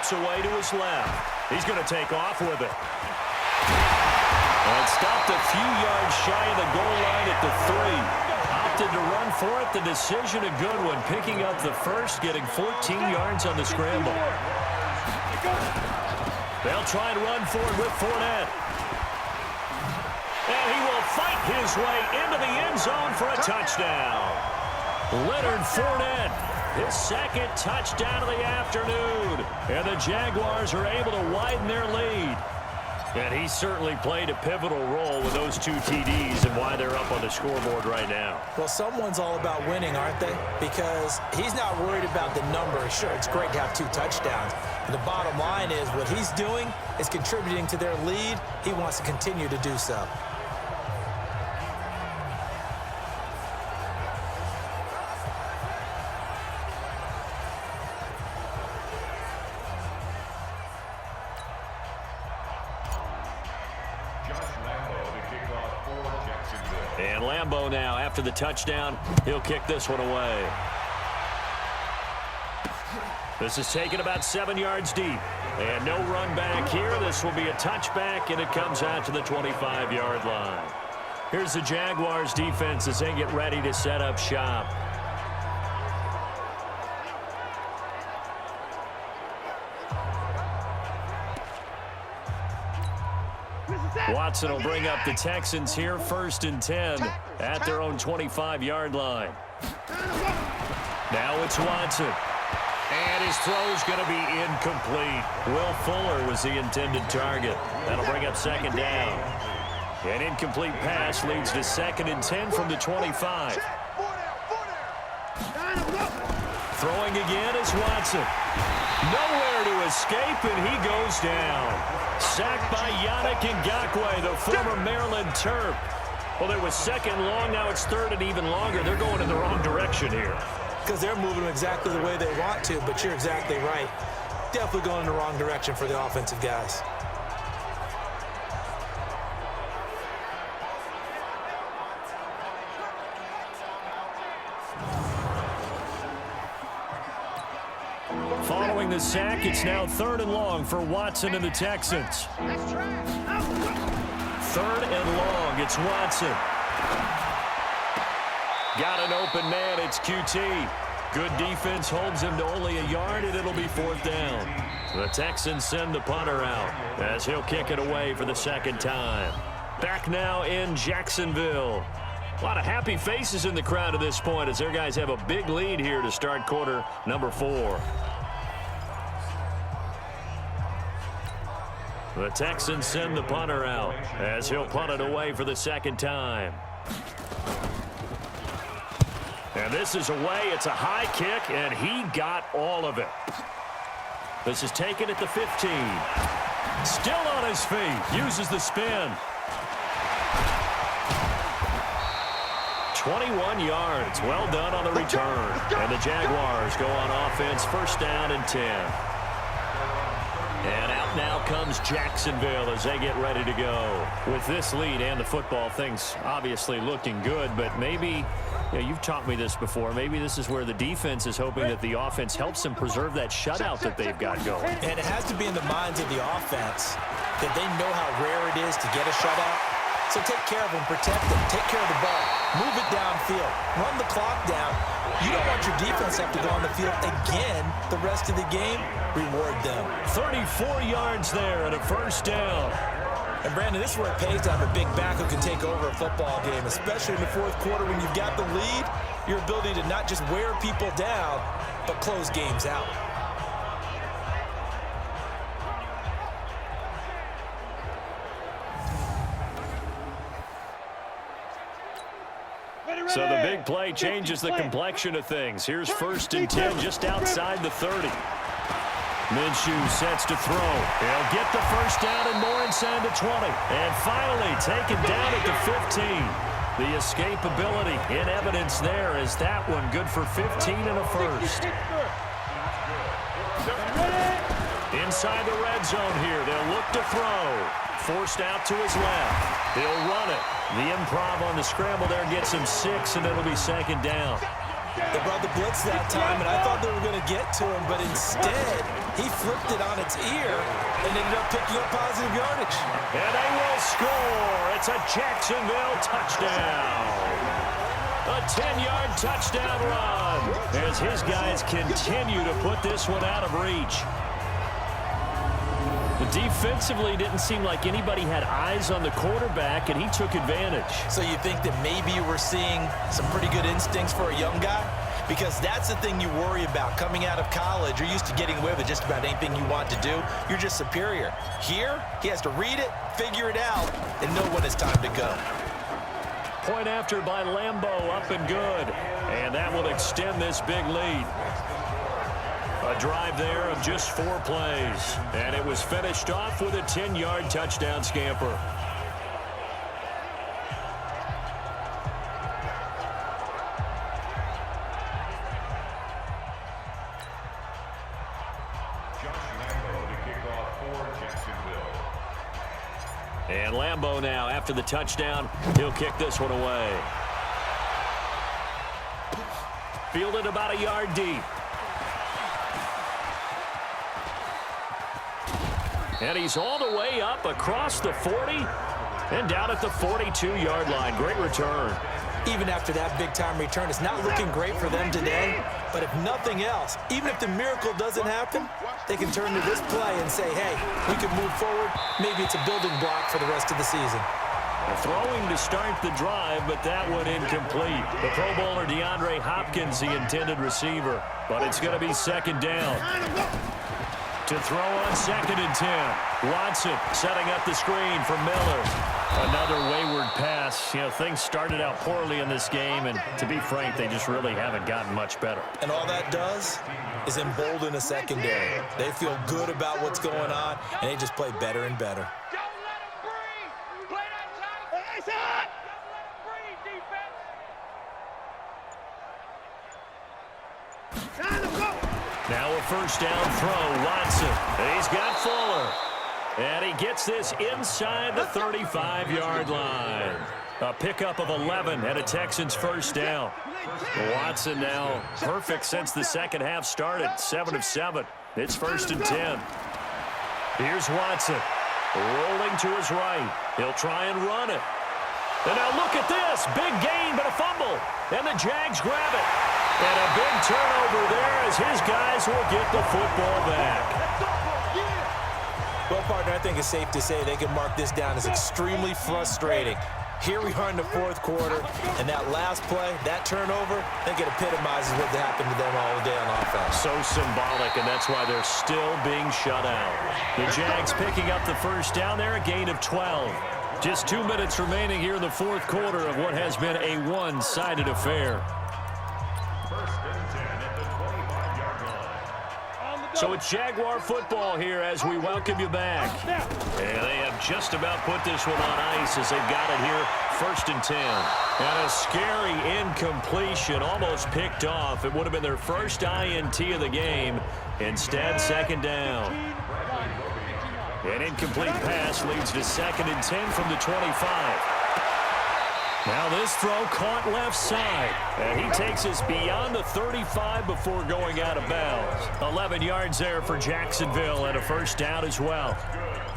steps away to his left. He's going to take off with it. And stopped a few yards shy of the goal line at the 3. Opted to run for it. The decision a good one. Picking up the first, getting 14 yards on the scramble. They'll try and run for it with Fournette. And he will fight his way into the end zone for a touchdown. Leonard Fournette, his second touchdown of the afternoon. And the Jaguars are able to widen their lead. And he certainly played a pivotal role with those 2 TDs and why they're up on the scoreboard right now. Well, someone's all about winning, aren't they? Because he's not worried about the number. Sure, it's great to have 2 touchdowns. But the bottom line is what he's doing is contributing to their lead. He wants to continue to do so. And Lambeau now, after the touchdown, he'll kick this one away. This is taken about 7 yards deep. And no run back here. This will be a touchback, and it comes out to the 25-yard line. Here's the Jaguars defense as they get ready to set up shop. Watson will bring up the Texans here, 1st and 10 at their own 25-yard line. Now it's Watson. And his throw's going to be incomplete. Will Fuller was the intended target. That'll bring up 2nd down. An incomplete pass leads to 2nd and 10 from the 25. Throwing again is Watson. Nowhere to escape, and he goes down. Sacked by Yannick Ngakoue, the former Maryland Terp. Well, it was 2nd long. Now it's 3rd and even longer. They're going in the wrong direction here. Because they're moving exactly the way they want to, but you're exactly right. Definitely going in the wrong direction for the offensive guys. Following the sack, it's now 3rd and long for Watson and the Texans. 3rd and long, it's Watson. Got an open man, it's QT. Good defense holds him to only a yard, and it'll be 4th down. The Texans send the punter out as he'll kick it away for the 2nd time. Back now in Jacksonville. A lot of happy faces in the crowd at this point as their guys have a big lead here to start quarter number 4. The Texans send the punter out as he'll punt it away for the 2nd time. And this is away. It's a high kick, and he got all of it. This is taken at the 15. Still on his feet. Uses the spin. 21 yards. Well done on the return. And the Jaguars go on offense, 1st down and 10. And out now comes Jacksonville as they get ready to go. With this lead and the football, things obviously looking good, but maybe, you've taught me this before, maybe this is where the defense is hoping that the offense helps them preserve that shutout that they've got going. And it has to be in the minds of the offense that they know how rare it is to get a shutout. So take care of them, protect them, take care of the ball, move it downfield, run the clock down. You don't want your defense to have to go on the field again the rest of the game. Reward them. 34 yards there and a 1st down. And, Brandon, this is where it pays to have a big back who can take over a football game, especially in the 4th quarter when you've got the lead, your ability to not just wear people down, but close games out. So the big play changes the complexion of things. Here's 1st and 10 just outside the 30. Minshew sets to throw. He'll get the 1st down and more inside the 20. And finally taken down at the 15. The escapability in evidence there is that one good for 15 and a 1st. Inside the red zone here. They'll look to throw. Forced out to his left. He'll run it. The improv on the scramble there gets him 6, and it'll be 2nd down. They brought the blitz that time, and I thought they were going to get to him, but instead He flipped it on its ear and ended up picking up positive yardage. And they will score. It's a Jacksonville touchdown. A 10-yard touchdown run as his guys continue to put this one out of reach. Defensively, didn't seem like anybody had eyes on the quarterback, and he took advantage. So you think that maybe we're seeing some pretty good instincts for a young guy? Because that's the thing you worry about. Coming out of college, you're used to getting away with just about anything you want to do. You're just superior. Here, he has to read it, figure it out, and know when it's time to go. Point after by Lambeau, up and good. And that will extend this big lead. A drive there of just 4 plays. And it was finished off with a 10-yard touchdown scamper. And Lambeau now, after the touchdown, he'll kick this one away. Fielded about a yard deep. And he's all the way up across the 40 and down at the 42-yard line. Great return. Even after that big-time return, it's not looking great for them today. But if nothing else, even if the miracle doesn't happen, they can turn to this play and say, hey, we can move forward. Maybe it's a building block for the rest of the season. Throwing to start the drive, but that one incomplete. The Pro Bowler DeAndre Hopkins, the intended receiver. But it's going to be second down. To throw on 2nd and 10. Watson setting up the screen for Miller. Another wayward pass. You know, things started out poorly in this game, and to be frank, they just really haven't gotten much better. And all that does is embolden a secondary. They feel good about what's going on, and they just play better and better. Now a first down throw, Watson. He's got Fuller. And he gets this inside the 35-yard line. A pickup of 11 and a Texans first down. Watson now perfect since the second half started. 7 of 7. It's 1st and 10. Here's Watson. Rolling to his right. He'll try and run it. And now look at this. Big gain, but a fumble. And the Jags grab it. And a big turnover there as his guys will get the football back. Well, partner, I think it's safe to say they can mark this down as extremely frustrating. Here we are in the 4th quarter, and that last play, that turnover, I think it epitomizes what happened to them all day on offense. So symbolic, and that's why they're still being shut out. The Jags picking up the first down there, a gain of 12. Just 2 minutes remaining here in the 4th quarter of what has been a one-sided affair. So it's Jaguar football here as we welcome you back. And they have just about put this one on ice as they've got it here, 1st and 10. And a scary incompletion, almost picked off. It would have been their first INT of the game. Instead, 2nd down. An incomplete pass leads to 2nd and 10 from the 25. Now this throw caught left side. And he takes us beyond the 35 before going out of bounds. 11 yards there for Jacksonville and a first down as well.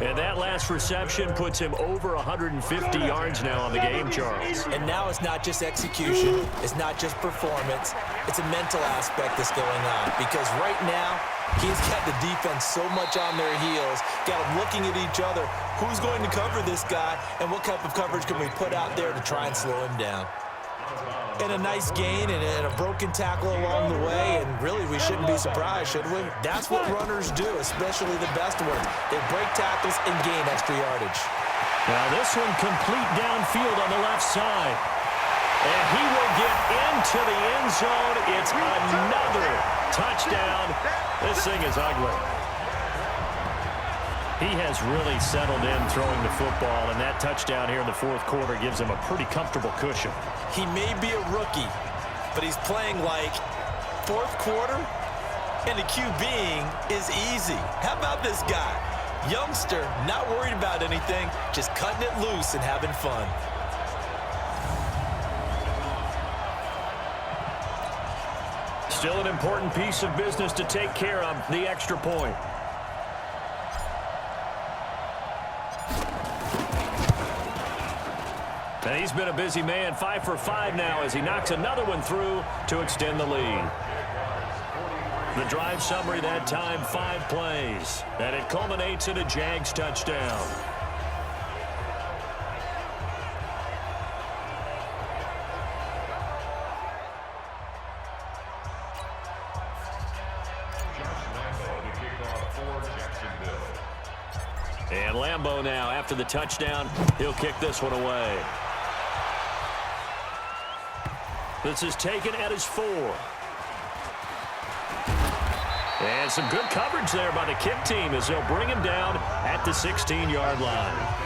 And that last reception puts him over 150 yards now on the game, Charles. And now it's not just execution. It's not just performance. It's a mental aspect that's going on. Because right now, he's got the defense so much on their heels, got them looking at each other. Who's going to cover this guy, and what type of coverage can we put out there to try and slow him down? And a nice gain and a broken tackle along the way, and really we shouldn't be surprised, should we? That's what runners do, especially the best ones. They break tackles and gain extra yardage. Now this one complete downfield on the left side. And he will get into the end zone. It's another touchdown. This thing is ugly. He has really settled in throwing the football, and that touchdown here in the 4th quarter gives him a pretty comfortable cushion. He may be a rookie, but he's playing like 4th quarter, and the QBing is easy. How about this guy? Youngster, not worried about anything, just cutting it loose and having fun. Still an important piece of business to take care of, the extra point. And he's been a busy man, 5 for 5 now as he knocks another one through to extend the lead. The drive summary that time, 5 plays. And it culminates in a Jags touchdown. And Lambeau now, after the touchdown, he'll kick this one away. This is taken at his 4. And some good coverage there by the kick team as they'll bring him down at the 16-yard line.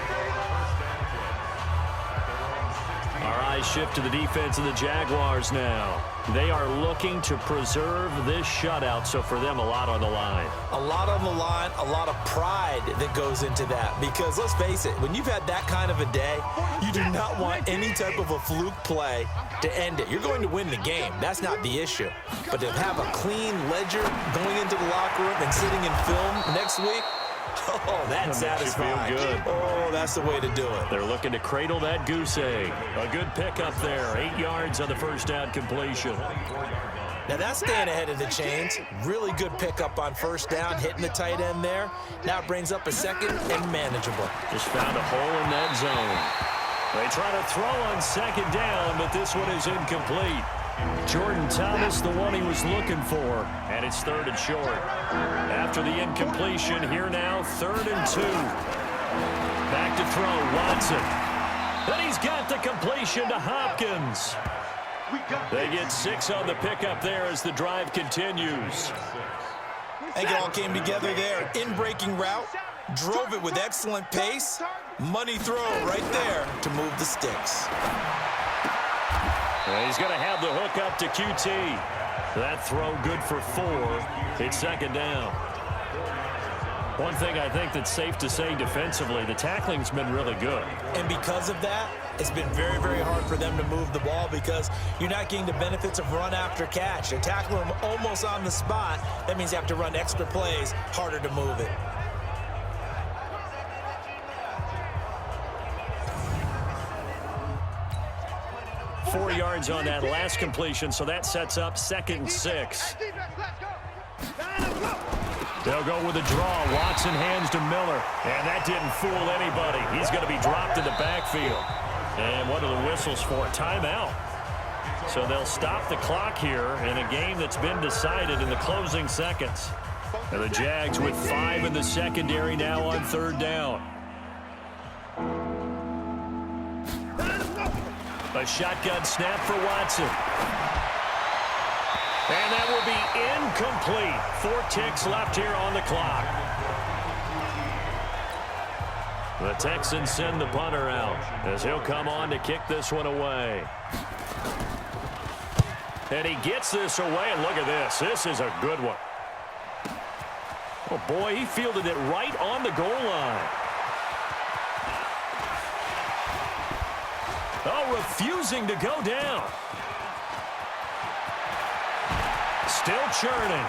Our eyes shift to the defense of the Jaguars now. They are looking to preserve this shutout, so for them, a lot on the line. A lot on the line, a lot of pride that goes into that. Because let's face it, when you've had that kind of a day, you do not want any type of a fluke play to end it. You're going to win the game. That's not the issue. But to have a clean ledger going into the locker room and sitting in film next week, oh, that's satisfying. Feel good. Oh, that's the way to do it. They're looking to cradle that goose egg. A good pickup there. 8 yards on the first down completion. Now that's staying ahead of the chains. Really good pickup on first down, hitting the tight end there. Now it brings up a second and manageable. Just found a hole in that zone. They try to throw on second down, but this one is incomplete. Jordan Thomas, the one he was looking for, and it's 3rd and short. After the incompletion, here now, 3rd and 2. Back to throw, Watson. Then he's got the completion to Hopkins. They get 6 on the pickup there as the drive continues. I think it all came together there. In-breaking route, drove it with excellent pace. Money throw right there to move the sticks. Well, he's going to have the hook up to QT. That throw good for 4. It's second down. One thing I think that's safe to say defensively, the tackling's been really good. And because of that, it's been very, very hard for them to move the ball because you're not getting the benefits of run after catch. They tackle them almost on the spot. That means you have to run extra plays, harder to move it. Four yards on that last completion, so that sets up 2nd and 6. They'll go with a draw. Watson hands to Miller, and that didn't fool anybody. He's going to be dropped in the backfield. And what are the whistles for? Timeout. So they'll stop the clock here in a game that's been decided in the closing seconds. And the Jags with 5 in the secondary now on 3rd down. A shotgun snap for Watson. And that will be incomplete. 4 ticks left here on the clock. The Texans send the punter out as he'll come on to kick this one away. And he gets this away, and look at this. This is a good one. Oh, boy, he fielded it right on the goal line. Oh, refusing to go down. Still churning.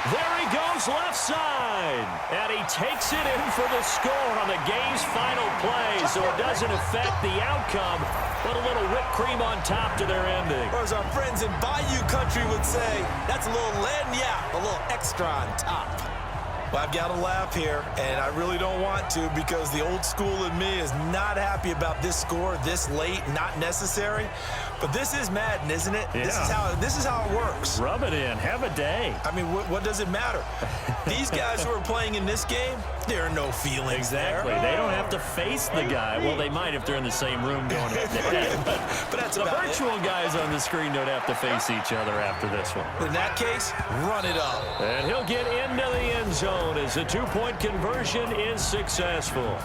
There he goes left side. And he takes it in for the score on the game's final play. So it doesn't affect the outcome, but a little whipped cream on top to their ending. Or as our friends in Bayou Country would say, that's a little lagniappe, a little extra on top. Well, I've got to laugh here, and I really don't want to because the old school in me is not happy about this score this late, not necessary. But this is Madden, isn't it? Yeah. This is how it works. Rub it in. Have a day. I mean, what does it matter? These guys who are playing in this game, there are no feelings exactly. there. They don't have to face the guy. Well, they might if they're in the same room going head-to-head. But that's the about virtual guys on the screen don't have to face each other after this one. In that case, run it up. And he'll get into the end zone as the 2-point conversion is successful.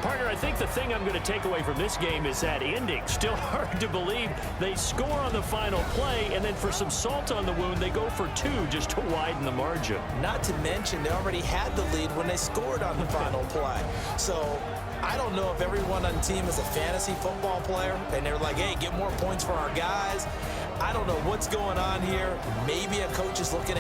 Partner, I think the thing I'm going to take away from this game is that ending. Still hard to believe they score on the final play, and then for some salt on the wound, they go for 2 just to widen the margin. Not to mention, they already had the lead when they scored on the final play. So I don't know if everyone on the team is a fantasy football player, and they're like, hey, get more points for our guys. I don't know what's going on here. Maybe a coach is looking